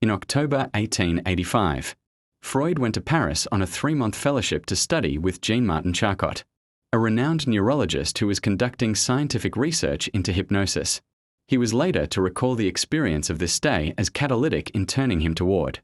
In October 1885, Freud went to Paris on a 3-month fellowship to study with Jean-Martin Charcot, a renowned neurologist who was conducting scientific research into hypnosis. He was later to recall the experience of this stay as catalytic in turning him toward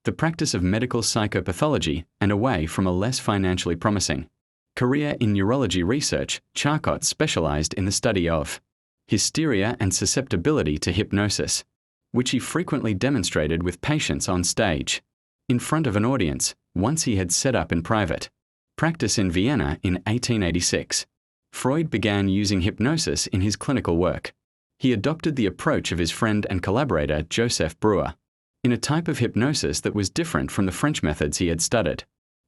the practice of medical psychopathology and away from a less financially promising career in neurology research. Charcot specialized in the study of hysteria and susceptibility to hypnosis, which he frequently demonstrated with patients on stage, in front of an audience, once he had set up in private practice in Vienna in 1886. Freud began using hypnosis in his clinical work. He adopted the approach of his friend and collaborator Josef Breuer, in a type of hypnosis that was different from the French methods he had studied,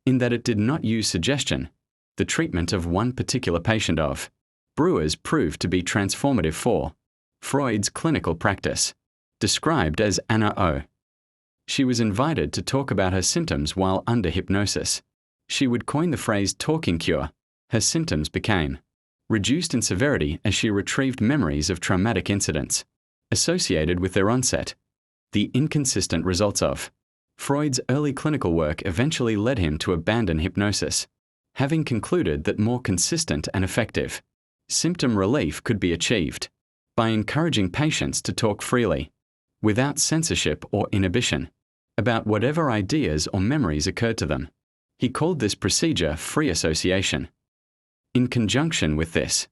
in that it did not use suggestion, the treatment of one particular patient of Breuer's proved to be transformative for Freud's clinical practice, described as Anna O. She was invited to talk about her symptoms while under hypnosis. She would coin the phrase talking cure. Her symptoms became reduced in severity as she retrieved memories of traumatic incidents associated with their onset. The inconsistent results of Freud's early clinical work eventually led him to abandon hypnosis, having concluded that more consistent and effective symptom relief could be achieved by encouraging patients to talk freely, without censorship or inhibition, about whatever ideas or memories occurred to them. He called this procedure free association. In conjunction with this,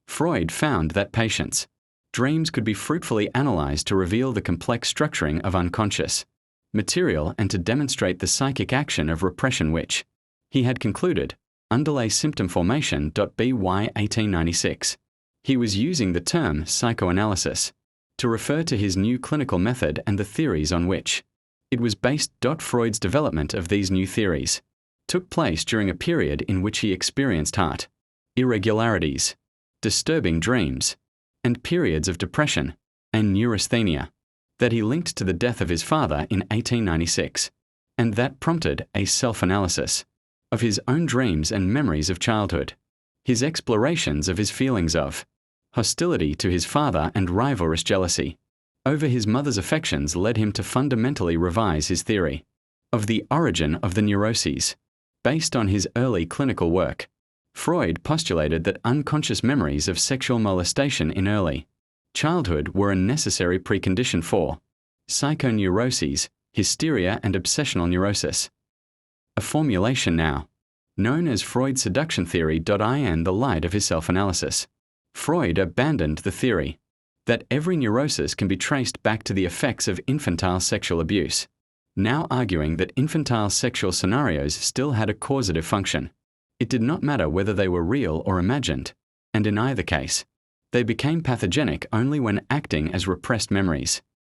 Freud found that patients' dreams could be fruitfully analyzed to reveal the complex structuring of unconscious material and to demonstrate the psychic action of repression, which, he had concluded, underlay symptom formation. By 1896, he was using the term psychoanalysis to refer to his new clinical method and the theories on which it was based. Freud's development of these new theories took place during a period in which he experienced heart irregularities, disturbing dreams, and periods of depression and neurasthenia that he linked to the death of his father in 1896, and that prompted a self-analysis of his own dreams and memories of childhood. His explorations of his feelings of hostility to his father and rivalrous jealousy over his mother's affections led him to fundamentally revise his theory of the origin of the neuroses. Based on his early clinical work, Freud postulated that unconscious memories of sexual molestation in early childhood were a necessary precondition for psychoneuroses, hysteria, and obsessional neurosis. A formulation now known as Freud's seduction theory. In the light of his self-analysis, Freud abandoned the theory that every neurosis can be traced back to the effects of infantile sexual abuse, now arguing that infantile sexual scenarios still had a causative function. It did not matter whether they were real or imagined, and in either case, they became pathogenic only when acting as repressed memories.